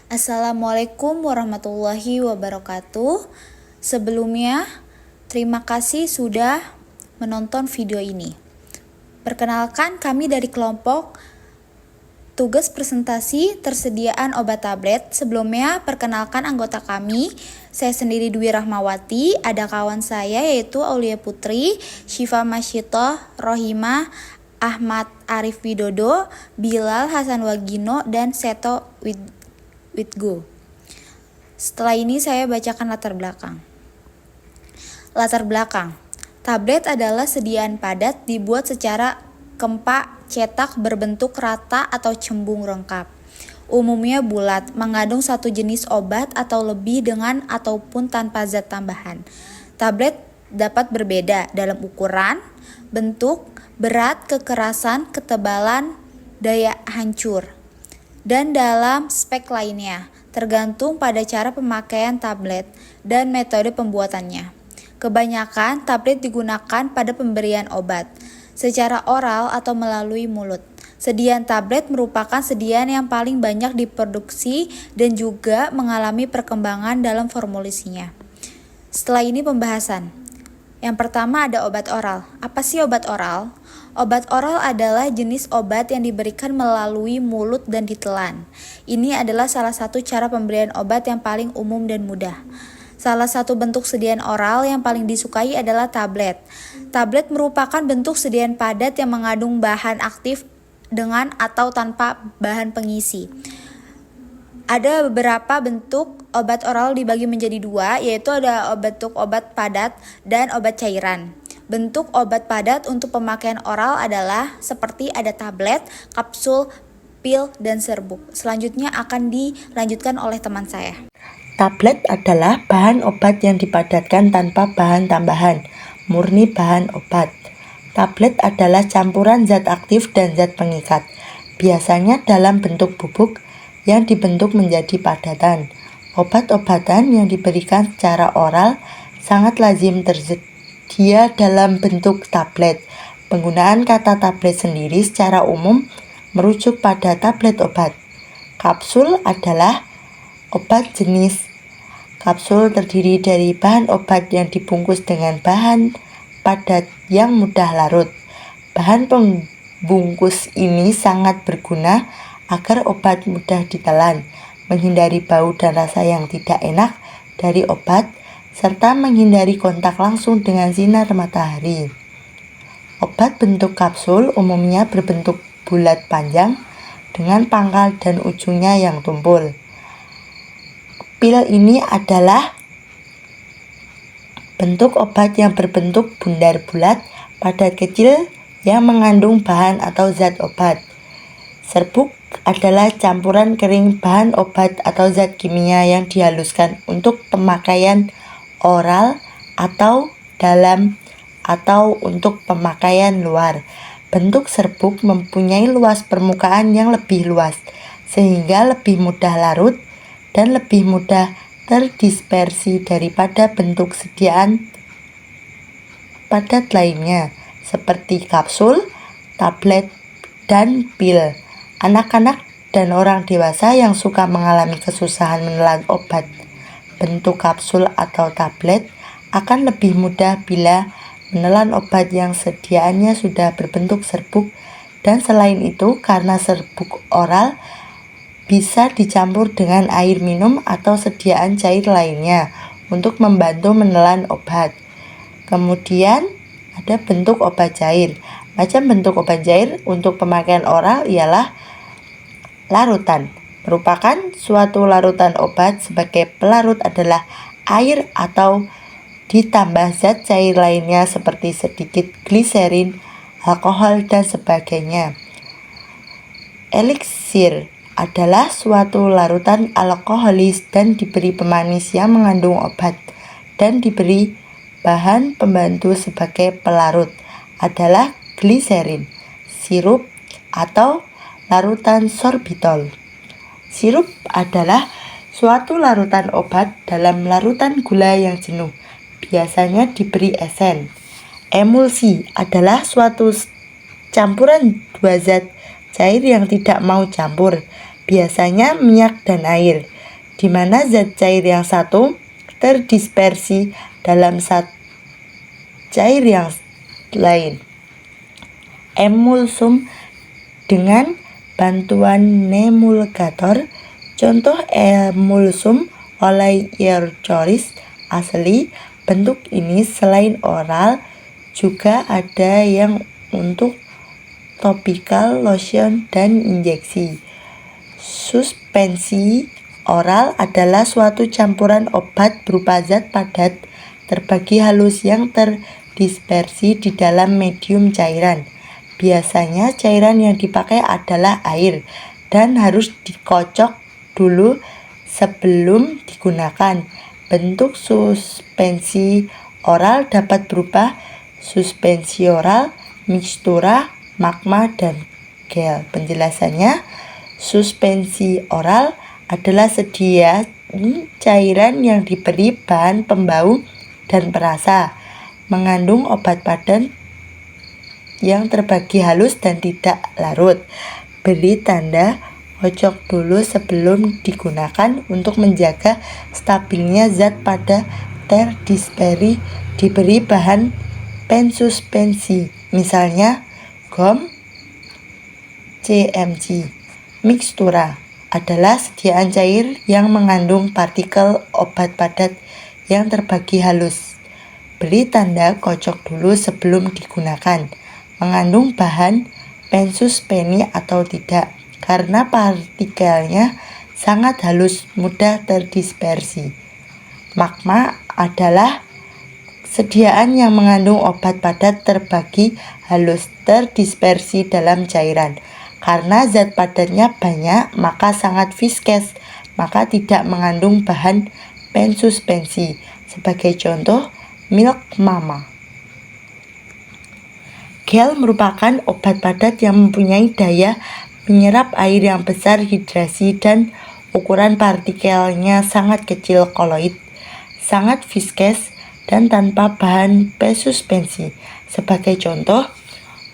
Assalamualaikum warahmatullahi wabarakatuh. Sebelumnya, terima kasih sudah menonton video ini. Perkenalkan, kami dari kelompok tugas presentasi tersediaan obat tablet. Sebelumnya, perkenalkan anggota kami. Saya sendiri Dwi Rahmawati, ada kawan saya yaitu Aulia Putri, Syifa Masyitoh, Rohimah, Ahmad Arif Widodo, Bilal Hasan Wagino, dan Seto Widgo. Setelah ini saya bacakan latar belakang. Latar belakang. Tablet adalah sediaan padat dibuat secara kempak cetak berbentuk rata atau cembung lengkap. Umumnya bulat, mengandung satu jenis obat atau lebih dengan ataupun tanpa zat tambahan. Tablet dapat berbeda dalam ukuran, bentuk, berat, kekerasan, ketebalan, daya hancur, dan dalam spek lainnya, tergantung pada cara pemakaian tablet dan metode pembuatannya. Kebanyakan tablet digunakan pada pemberian obat, secara oral atau melalui mulut. Sediaan tablet merupakan sediaan yang paling banyak diproduksi dan juga mengalami perkembangan dalam formulasinya. Setelah ini pembahasan. Yang pertama ada obat oral. Apa sih obat oral? Obat oral adalah jenis obat yang diberikan melalui mulut dan ditelan. Ini adalah salah satu cara pemberian obat yang paling umum dan mudah. Salah satu bentuk sediaan oral yang paling disukai adalah tablet. Tablet merupakan bentuk sediaan padat yang mengandung bahan aktif dengan atau tanpa bahan pengisi. Ada beberapa bentuk obat oral dibagi menjadi dua, yaitu ada bentuk obat padat dan obat cairan. Bentuk obat padat untuk pemakaian oral adalah seperti ada tablet, kapsul, pil, dan serbuk. Selanjutnya akan dilanjutkan oleh teman saya. Tablet adalah bahan obat yang dipadatkan tanpa bahan tambahan, murni bahan obat. Tablet adalah campuran zat aktif dan zat pengikat, biasanya dalam bentuk bubuk yang dibentuk menjadi padatan. Obat-obatan yang diberikan secara oral sangat lazim tersedia dalam bentuk tablet. Penggunaan kata tablet sendiri secara umum merujuk pada tablet obat. Kapsul adalah obat jenis. Kapsul terdiri dari bahan obat yang dibungkus dengan bahan padat yang mudah larut. Bahan pembungkus ini sangat berguna agar obat mudah ditelan, menghindari bau dan rasa yang tidak enak dari obat, serta menghindari kontak langsung dengan sinar matahari. Obat bentuk kapsul umumnya berbentuk bulat panjang dengan pangkal dan ujungnya yang tumpul. Pil ini adalah bentuk obat yang berbentuk bundar bulat, padat kecil yang mengandung bahan atau zat obat. Serbuk adalah campuran kering bahan obat atau zat kimia yang dihaluskan untuk pemakaian oral atau dalam atau untuk pemakaian luar. Bentuk serbuk mempunyai luas permukaan yang lebih luas, sehingga lebih mudah larut dan lebih mudah terdispersi daripada bentuk sediaan padat lainnya, seperti kapsul, tablet, dan pil. Anak-anak dan orang dewasa yang suka mengalami kesusahan menelan obat bentuk kapsul atau tablet akan lebih mudah bila menelan obat yang sediaannya sudah berbentuk serbuk, dan selain itu karena serbuk oral bisa dicampur dengan air minum atau sediaan cair lainnya untuk membantu menelan obat. Kemudian ada bentuk obat cair. Macam bentuk obat cair untuk pemakaian oral ialah larutan. Merupakan suatu larutan obat. Sebagai pelarut adalah air atau ditambah zat cair lainnya seperti sedikit gliserin, alkohol, dan sebagainya. Eliksir adalah suatu larutan alkoholis dan diberi pemanis yang mengandung obat dan diberi bahan pembantu sebagai pelarut adalah gliserin. Sirup atau larutan sorbitol. Sirup adalah suatu larutan obat dalam larutan gula yang jenuh, biasanya diberi esen. Emulsi adalah suatu campuran dua zat cair yang tidak mau campur, biasanya minyak dan air. di mana zat cair yang satu terdispersi dalam zat cair yang lain. Emulsum dengan bantuan nemulgator. Contoh emulsum oleochoris asli. Bentuk ini selain oral juga ada yang untuk topical, lotion, dan injeksi. Suspensi oral adalah suatu campuran obat berupa zat padat terbagi halus yang terdispersi di dalam medium cairan. Biasanya cairan yang dipakai adalah air dan harus dikocok dulu sebelum digunakan. Bentuk suspensi oral dapat berupa suspensi oral, mikstura, magma, dan gel. Penjelasannya, suspensi oral adalah sediaan cairan yang diberi bahan pembau dan perasa, mengandung obat padat yang terbagi halus dan tidak larut. Beri tanda kocok dulu sebelum digunakan untuk menjaga stabilnya zat pada terdispersi. Diberi bahan pensuspensi, misalnya gom, CMG. Mikstura adalah sediaan cair yang mengandung partikel obat padat yang terbagi halus. Beri tanda kocok dulu sebelum digunakan. Mengandung bahan pensuspeni atau tidak, karena partikelnya sangat halus, mudah terdispersi. Magma adalah sediaan yang mengandung obat padat terbagi halus terdispersi dalam cairan. Karena zat padatnya banyak, maka sangat viskes, maka tidak mengandung bahan pensuspensi. Sebagai contoh, milk mama. Gel merupakan obat padat yang mempunyai daya menyerap air yang besar, hidrasi, dan ukuran partikelnya sangat kecil, koloid, sangat viskes, dan tanpa bahan pensuspensi. Sebagai contoh,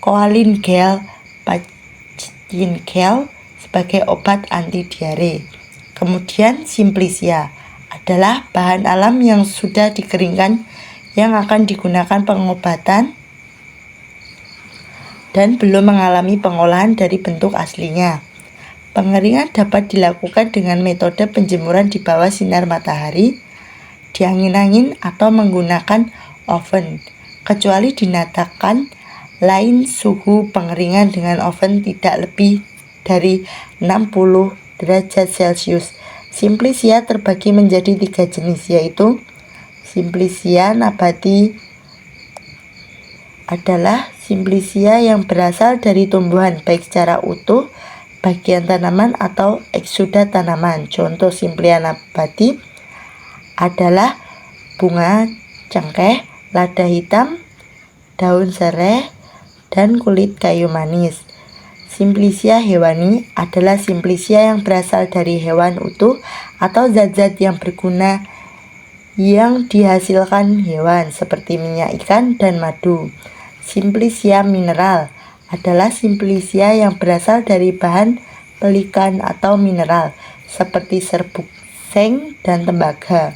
koalin gel, pacin gel sebagai obat anti diare. Kemudian simplicia adalah bahan alam yang sudah dikeringkan yang akan digunakan pengobatan dan belum mengalami pengolahan dari bentuk aslinya. Pengeringan dapat dilakukan dengan metode penjemuran di bawah sinar matahari, di angin-angin, atau menggunakan oven, kecuali dinyatakan lain. Suhu pengeringan dengan oven tidak lebih dari 60 derajat Celcius. Simplicia terbagi menjadi 3 jenis, yaitu Simplicia nabati adalah Simplicia yang berasal dari tumbuhan, baik secara utuh, bagian tanaman, atau eksuda tanaman. Contoh Simplia nabati adalah bunga cengkeh, lada hitam, daun serai, dan kulit kayu manis. Simplicia hewani adalah Simplicia yang berasal dari hewan utuh atau zat-zat yang berguna yang dihasilkan hewan, seperti minyak ikan dan madu. Simplicia mineral adalah Simplicia yang berasal dari bahan pelikan atau mineral, seperti serbuk, seng, dan tembaga.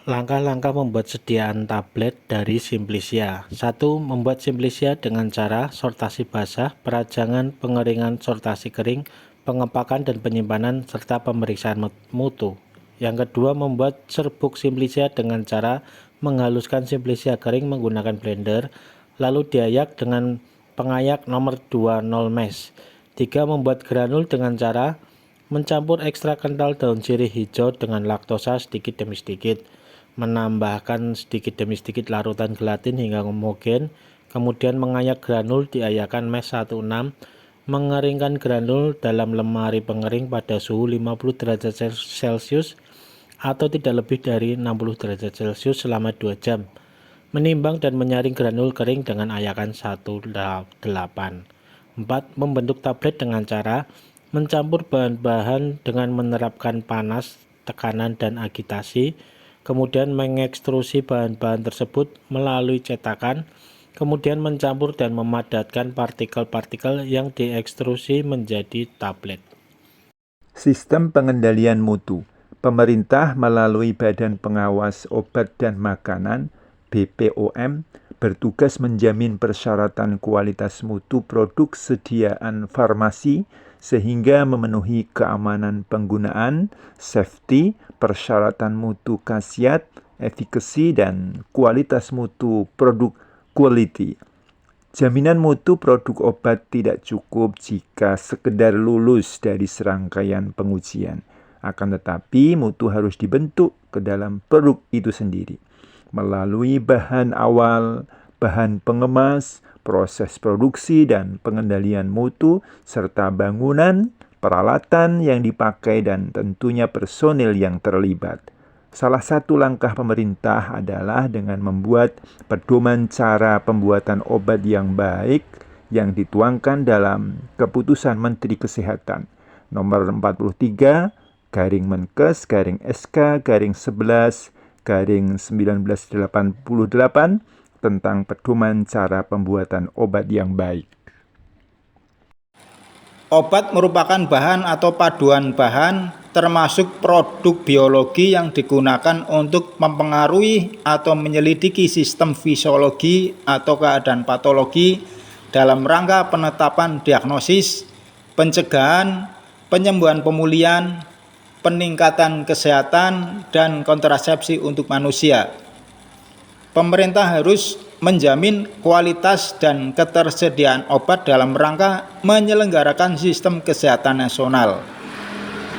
Langkah-langkah membuat sediaan tablet dari Simplicia. 1. Membuat Simplicia dengan cara sortasi basah, perajangan, pengeringan, sortasi kering, pengepakan dan penyimpanan, serta pemeriksaan mutu. Yang kedua, membuat serbuk Simplicia dengan cara menghaluskan Simplicia kering menggunakan blender, lalu diayak dengan pengayak nomor 20 mesh. 3. Membuat granul dengan cara mencampur ekstrak kental daun sirih hijau dengan laktosa sedikit demi sedikit, menambahkan sedikit demi sedikit larutan gelatin hingga homogen, kemudian mengayak granul, diayakan mesh 16, mengeringkan granul dalam lemari pengering pada suhu 50 derajat Celcius atau tidak lebih dari 60 derajat Celcius selama 2 jam. Menimbang dan menyaring granul kering dengan ayakan 18. 4. Membentuk tablet dengan cara mencampur bahan-bahan dengan menerapkan panas, tekanan, dan agitasi, kemudian mengekstrusi bahan-bahan tersebut melalui cetakan, kemudian mencampur dan memadatkan partikel-partikel yang diekstrusi menjadi tablet. Sistem pengendalian mutu. Pemerintah melalui Badan Pengawas Obat dan Makanan (BPOM) bertugas menjamin persyaratan kualitas mutu produk sediaan farmasi sehingga memenuhi keamanan penggunaan, safety, persyaratan mutu khasiat, efficacy, dan kualitas mutu produk quality. Jaminan mutu produk obat tidak cukup jika sekedar lulus dari serangkaian pengujian. Akan tetapi, mutu harus dibentuk ke dalam produk itu sendiri melalui bahan awal, bahan pengemas, proses produksi dan pengendalian mutu, serta bangunan, peralatan yang dipakai, dan tentunya personil yang terlibat. Salah satu langkah pemerintah adalah dengan membuat pedoman cara pembuatan obat yang baik yang dituangkan dalam Keputusan Menteri Kesehatan Nomor 43 Menkes SK 11 1988 tentang pedoman cara pembuatan obat yang baik. Obat merupakan bahan atau paduan bahan termasuk produk biologi yang digunakan untuk mempengaruhi atau menyelidiki sistem fisiologi atau keadaan patologi dalam rangka penetapan diagnosis, pencegahan, penyembuhan pemulihan, peningkatan kesehatan, dan kontrasepsi untuk manusia. Pemerintah harus menjamin kualitas dan ketersediaan obat dalam rangka menyelenggarakan sistem kesehatan nasional.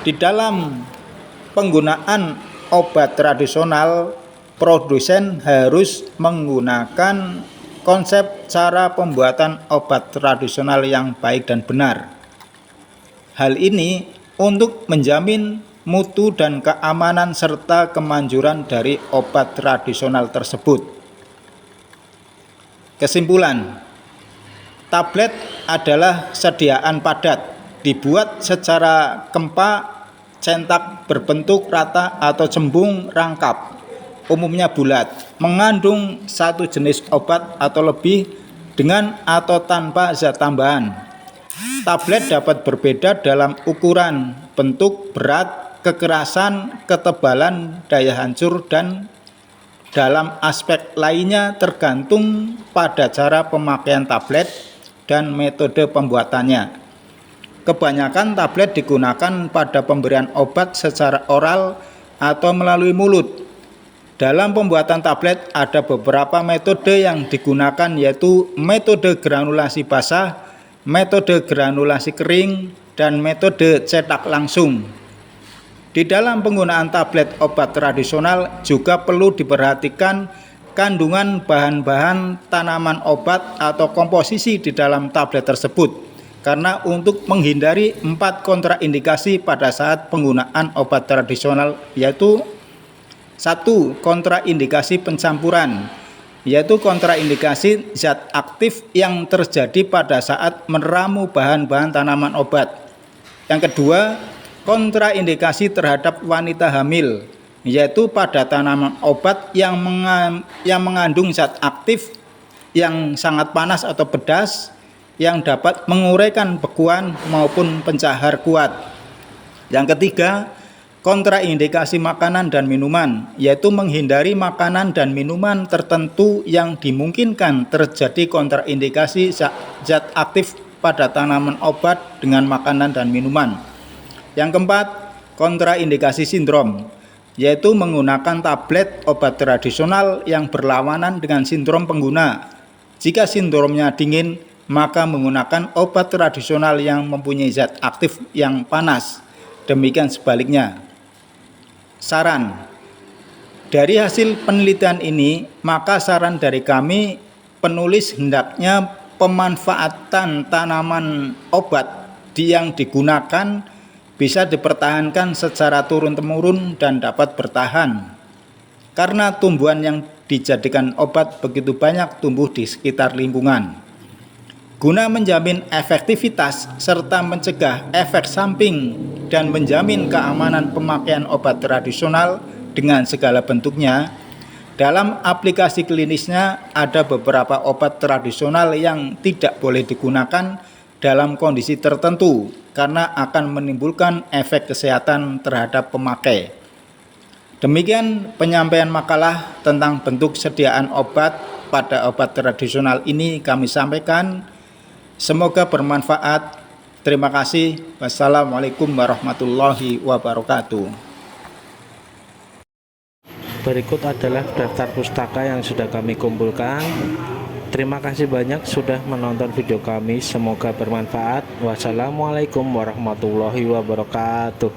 Di dalam penggunaan obat tradisional, produsen harus menggunakan konsep cara pembuatan obat tradisional yang baik dan benar. Hal ini untuk menjamin mutu dan keamanan serta kemanjuran dari obat tradisional tersebut. Kesimpulan, tablet adalah sediaan padat, dibuat secara kempa, centak, berbentuk rata atau cembung rangkap, umumnya bulat, mengandung satu jenis obat atau lebih dengan atau tanpa zat tambahan. Tablet dapat berbeda dalam ukuran, bentuk, berat, kekerasan, ketebalan, daya hancur, dan dalam aspek lainnya tergantung pada cara pemakaian tablet dan metode pembuatannya. Kebanyakan tablet digunakan pada pemberian obat secara oral atau melalui mulut. Dalam pembuatan tablet ada beberapa metode yang digunakan, yaitu metode granulasi basah, metode granulasi kering, dan metode cetak langsung. Di dalam penggunaan tablet obat tradisional juga perlu diperhatikan kandungan bahan-bahan tanaman obat atau komposisi di dalam tablet tersebut. Karena untuk menghindari 4 kontraindikasi pada saat penggunaan obat tradisional, yaitu 1. Kontraindikasi pencampuran, yaitu kontraindikasi zat aktif yang terjadi pada saat meramu bahan-bahan tanaman obat. Yang kedua, kontraindikasi terhadap wanita hamil, yaitu pada tanaman obat yang mengandung zat aktif yang sangat panas atau pedas, yang dapat menguraikan bekuan maupun pencahar kuat. Yang ketiga, kontraindikasi makanan dan minuman, yaitu menghindari makanan dan minuman tertentu yang dimungkinkan terjadi kontraindikasi zat aktif pada tanaman obat dengan makanan dan minuman. Yang keempat, kontraindikasi sindrom, yaitu menggunakan tablet obat tradisional yang berlawanan dengan sindrom pengguna. Jika sindromnya dingin, maka menggunakan obat tradisional yang mempunyai zat aktif yang panas. Demikian sebaliknya. Saran. Dari hasil penelitian ini, maka saran dari kami, penulis hendaknya pemanfaatan tanaman obat yang digunakan bisa dipertahankan secara turun-temurun dan dapat bertahan. Karena tumbuhan yang dijadikan obat begitu banyak tumbuh di sekitar lingkungan. Guna menjamin efektivitas serta mencegah efek samping dan menjamin keamanan pemakaian obat tradisional dengan segala bentuknya, dalam aplikasi klinisnya ada beberapa obat tradisional yang tidak boleh digunakan dalam kondisi tertentu karena akan menimbulkan efek kesehatan terhadap pemakai. Demikian penyampaian makalah tentang bentuk sediaan obat pada obat tradisional ini kami sampaikan. Semoga bermanfaat. Terima kasih. Wassalamualaikum warahmatullahi wabarakatuh. Berikut adalah daftar pustaka yang sudah kami kumpulkan. Terima kasih banyak sudah menonton video kami. Semoga bermanfaat. Wassalamualaikum warahmatullahi wabarakatuh.